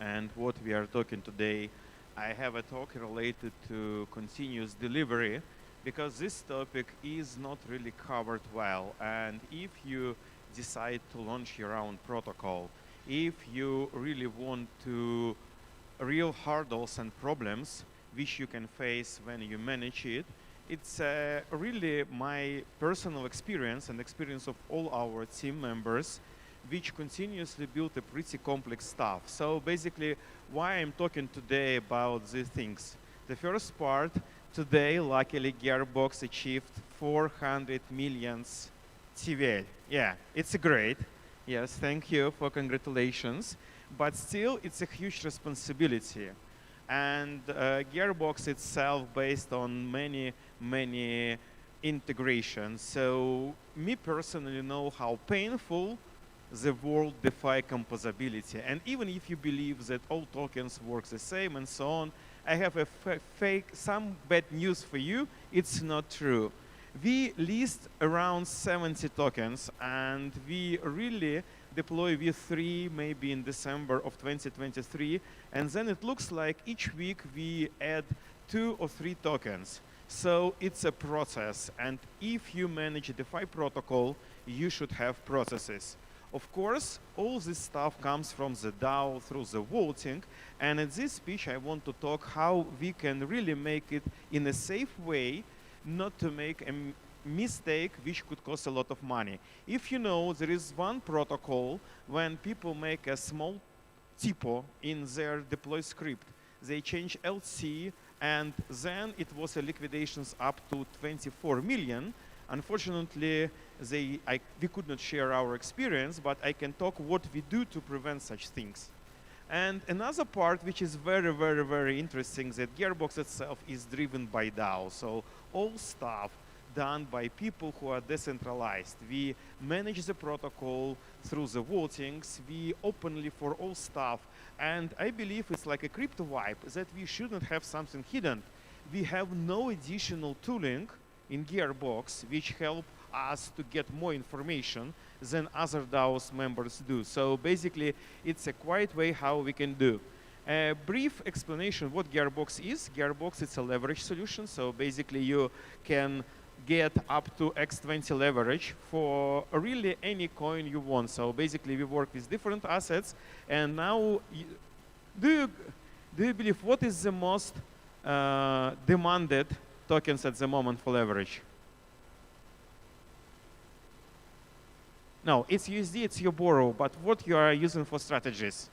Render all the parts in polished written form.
and what we are talking today. I have a talk related to continuous delivery because this topic is not really covered well. And if you decide to launch your own protocol, if you really want to real hurdles and problems which you can face when you manage it, it's really my personal experience and experience of all our team members which continuously build a pretty complex stuff. So basically, why I'm talking today about these things. The first part, today, luckily, Gearbox achieved 400 million TVL. Yeah, it's great. Yes, thank you for congratulations. But still, it's a huge responsibility. And Gearbox itself based on many integrations. So me personally know how painful the world defy composability. And even if you believe that all tokens work the same and so on, I have a some bad news for you. It's not true. We list around 70 tokens, and we really deploy V3 maybe in December of 2023, and then it looks like each week we add 2 or 3 tokens. So it's a process, and if you manage a DeFi protocol, you should have processes. Of course, all this stuff comes from the DAO through the voting, and in this speech I want to talk how we can really make it in a safe way, not to make a mistake which could cost a lot of money. If you know, there is one protocol when people make a small typo in their deploy script, they change LC, and then it was a liquidations up to 24 million. Unfortunately, we could not share our experience, but I can talk what we do to prevent such things. And another part which is very interesting, that Gearbox itself is driven by DAO. So all stuff done by people who are decentralized. We manage the protocol through the votings. We openly for all stuff. And I believe it's like a crypto vibe that we shouldn't have something hidden. We have no additional tooling in Gearbox which help us to get more information than other DAOs members do. So basically, it's a quiet way how we can do. A brief explanation what Gearbox is. Gearbox is a leverage solution. So basically, you can get up to X20 leverage for really any coin you want. So basically, we work with different assets. And now, do you believe what is the most demanded tokens at the moment for leverage? No, it's USD, it's your borrow, but what you are using for strategies?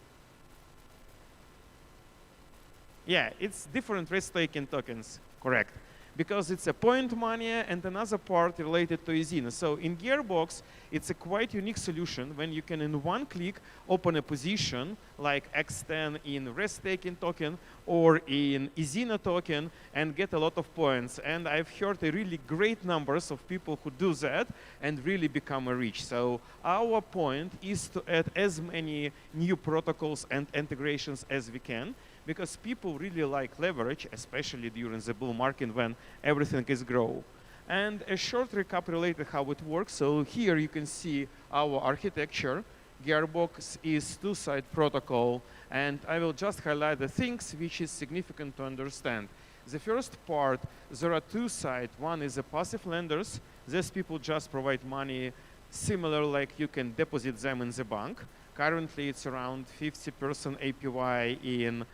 Yeah, it's different risk-taking tokens, correct. Because it's a point money and another part related to Ezina. So in Gearbox, it's a quite unique solution when you can in one click open a position like X10 in risk-taking token or in Ezina token and get a lot of points. And I've heard a really great numbers of people who do that and really become rich. So our point is to add as many new protocols and integrations as we can, because people really like leverage, especially during the bull market when everything is grow. And a short recap related how it works. So here you can see our architecture. Gearbox is two-side protocol, and I will just highlight the things which is significant to understand. The first part, there are two sides. One is the passive lenders. These people just provide money similar like you can deposit them in the bank. Currently, it's around 50% APY in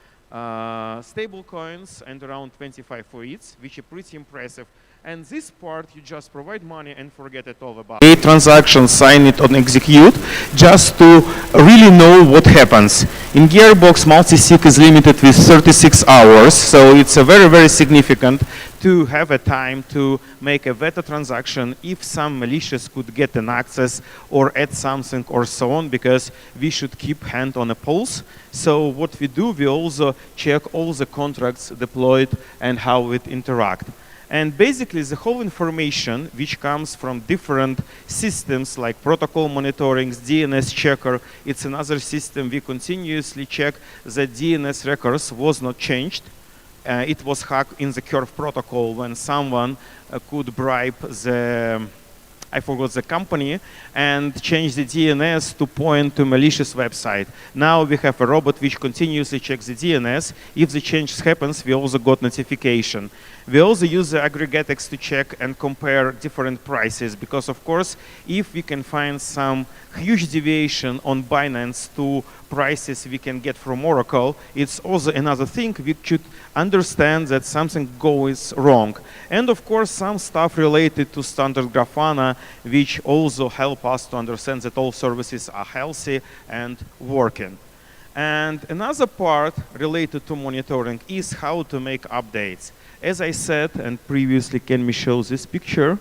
stable coins and around 25 for ETH, which is pretty impressive. And this part, you just provide money and forget it all about. Create transactions, sign it on execute, just to really know what happens. In Gearbox, multi-sig is limited with 36 hours, so it's a very significant to have a time to make a beta transaction if some malicious could get an access or add something or so on, because we should keep hand on a pulse. So what we do, we also check all the contracts deployed and how it interact. And basically, the whole information which comes from different systems like protocol monitoring, DNS checker, it's another system. We continuously check that DNS records was not changed. It was hacked in the Curve protocol when someone could bribe the I forgot the company, and change the DNS to point to malicious website. Now we have a robot which continuously checks the DNS. If the change happens, we also got notification. We also use the aggregatex to check and compare different prices, because of course, if we can find some huge deviation on Binance to prices we can get from Oracle, it's also another thing we should understand that something goes wrong. And of course, some stuff related to standard Grafana, which also help us to understand that all services are healthy and working. And another part related to monitoring is how to make updates. As I said, and previously, can we show this picture?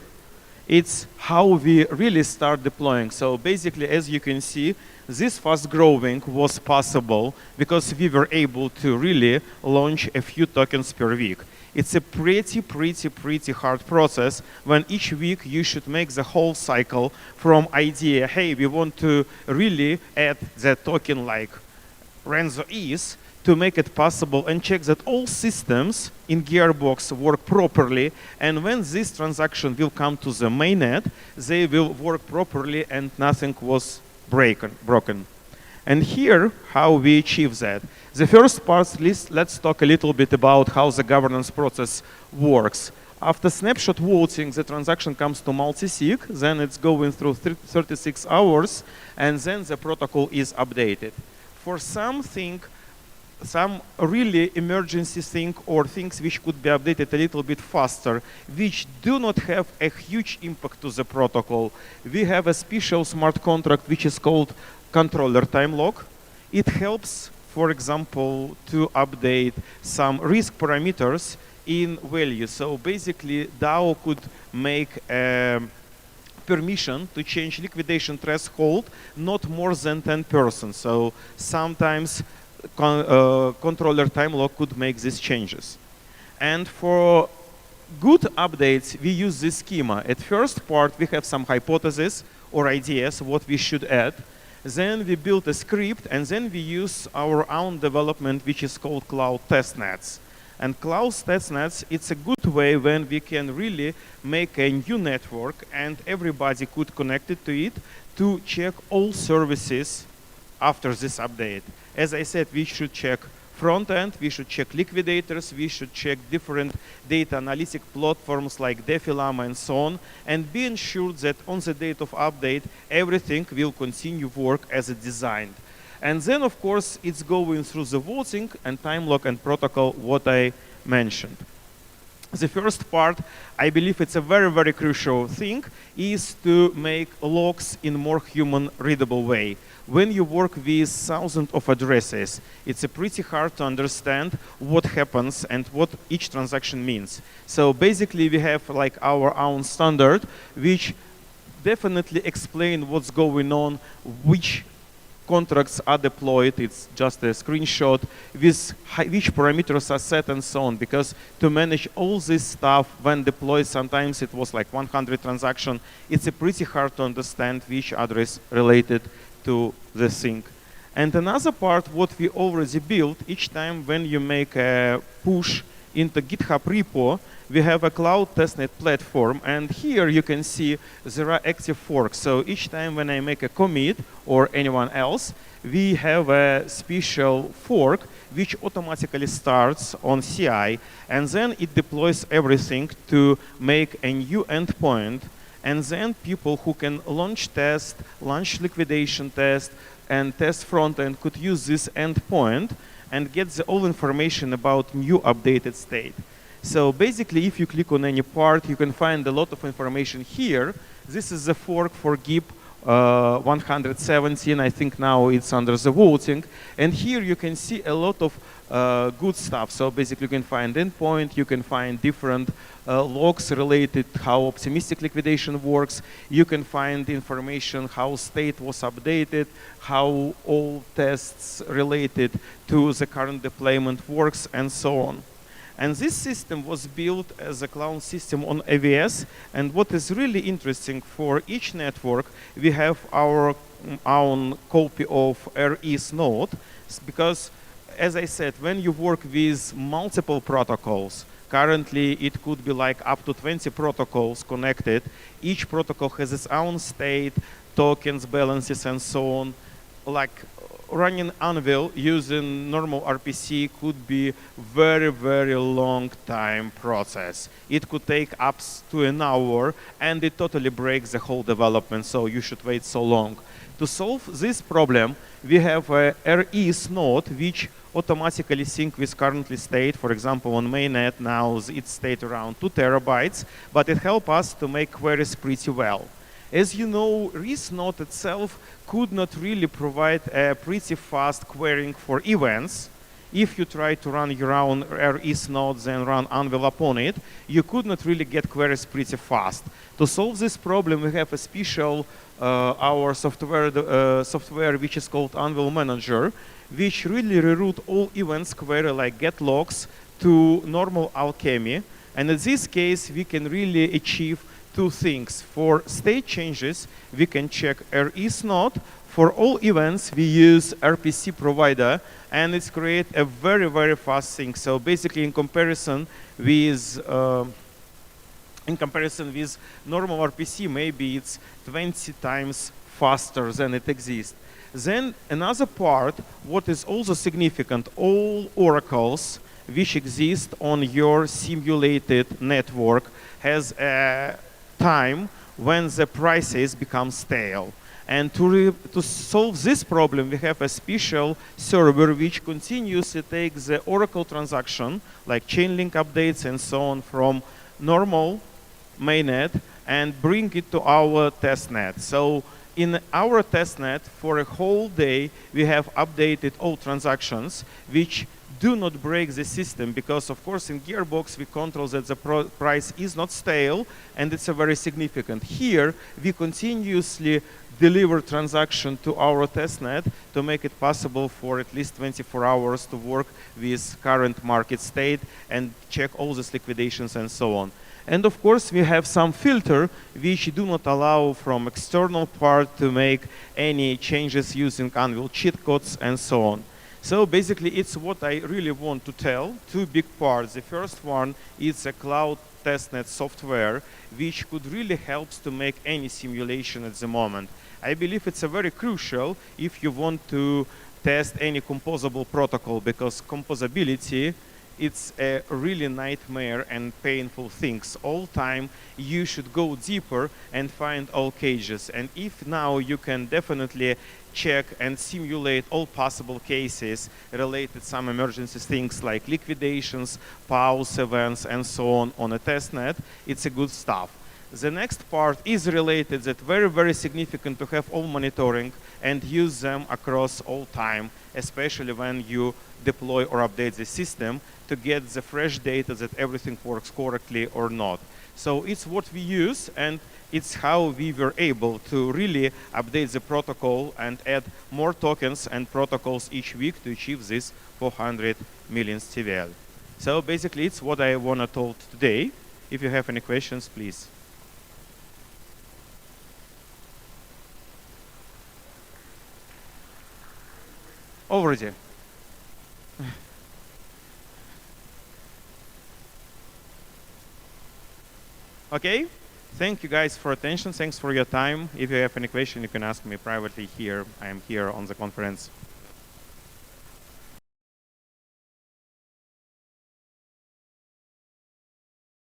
It's how we really start deploying. So basically, as you can see, this fast growing was possible because we were able to really launch a few tokens per week. It's a pretty hard process when each week you should make the whole cycle from idea, hey, we want to really add the token like Renzo is, to make it possible and check that all systems in Gearbox work properly, and when this transaction will come to the mainnet, they will work properly and nothing was broken. And here, how we achieve that. The first part, let's talk a little bit about how the governance process works. After snapshot voting, the transaction comes to multi-sig, then it's going through 36 hours, and then the protocol is updated. For some really emergency thing or things which could be updated a little bit faster, which do not have a huge impact to the protocol, we have a special smart contract which is called controller time lock. It helps, for example, to update some risk parameters in value. So basically, DAO could make a permission to change liquidation threshold not more than 10%. So sometimes controller time lock could make these changes. And for good updates, we use this schema. At first part, we have some hypotheses or ideas what we should add. Then we build a script, and then we use our own development, which is called Cloud Testnets. And Cloud Testnets, it's a good way when we can really make a new network and everybody could connect it to it to check all services after this update. As I said, we should check front end, we should check liquidators, we should check different data analytic platforms like DeFi Llama and so on, and be ensured that on the date of update, everything will continue work as it designed. And then, of course, it's going through the voting and time lock and protocol, what I mentioned. The first part, I believe it's a very crucial thing, is to make logs in more human-readable way. When you work with thousands of addresses, it's pretty hard to understand what happens and what each transaction means. So basically, we have like our own standard, which definitely explain what's going on, which contracts are deployed. It's just a screenshot with which parameters are set and so on, because to manage all this stuff when deployed, sometimes it was like 100 transactions. It's pretty hard to understand which address related to the thing. And another part, what we already built, each time when you make a push into GitHub repo, we have a cloud testnet platform, and here you can see there are active forks. So each time when I make a commit or anyone else, we have a special fork which automatically starts on CI, and then it deploys everything to make a new endpoint. And then people who can launch test, launch liquidation test, and test front end could use this endpoint and get the all information about new updated state. So basically, if you click on any part, you can find a lot of information here. This is the fork for GIP 117. I think now it's under the voting. And here you can see a lot of good stuff. So basically, you can find endpoint, you can find different logs related how optimistic liquidation works. You can find information how state was updated, how all tests related to the current deployment works, and so on. And this system was built as a cloud system on AWS. And what is really interesting, for each network, we have our own copy of RE's node, because, as I said, when you work with multiple protocols, Currently, it could be like up to 20 protocols connected. Each protocol has its own state, tokens, balances, and so on. Like running Anvil using normal RPC could be very, very long time process. It could take up to an hour, and it totally breaks the whole development, so you should wait so long. To solve this problem, we have a RES node which automatically sync with currently state. For example, on mainnet now its state around 2 terabytes, but it helps us to make queries pretty well. As you know, RES node itself could not really provide a pretty fast querying for events. If you try to run your own RES nodes and run Anvil upon it, you could not really get queries pretty fast. To solve this problem, we have a special our software which is called Anvil Manager, which really reroute all events query like get logs to normal alchemy. And in this case, we can really achieve two things. For state changes, we can check RES node. For all events, we use RPC provider, and it's create a very, very fast thing. So basically, in comparison with normal RPC, maybe it's 20 times faster than it exists. Then another part, what is also significant, all oracles which exist on your simulated network has a time when the prices become stale. And to solve this problem, we have a special server which continuously takes the Oracle transaction, like chain link updates and so on, from normal mainnet and bring it to our testnet. So in our testnet, for a whole day, we have updated all transactions which do not break the system, because of course in Gearbox we control that the price is not stale, and it's a very significant. Here we continuously deliver transaction to our testnet to make it possible for at least 24 hours to work with current market state and check all these liquidations and so on. And of course we have some filter which do not allow from external part to make any changes using Anvil cheat codes and so on. So basically, it's what I really want to tell. Two big parts. The first one is a cloud testnet software, which could really help to make any simulation at the moment. I believe it's a very crucial if you want to test any composable protocol, because composability, it's a really nightmare and painful things. All time you should go deeper and find all cases. And if now you can definitely check and simulate all possible cases related some emergency things like liquidations, pause events, and so on a testnet, it's a good stuff. The next part is related that very, very significant to have all monitoring and use them across all time, especially when you deploy or update the system to get the fresh data that everything works correctly or not. So it's what we use, and it's how we were able to really update the protocol and add more tokens and protocols each week to achieve this 400 million TVL. So basically, it's what I want to talk today. If you have any questions, please. Already. Okay. Thank you guys for attention. Thanks for your time. If you have any question, you can ask me privately here. I am here on the conference.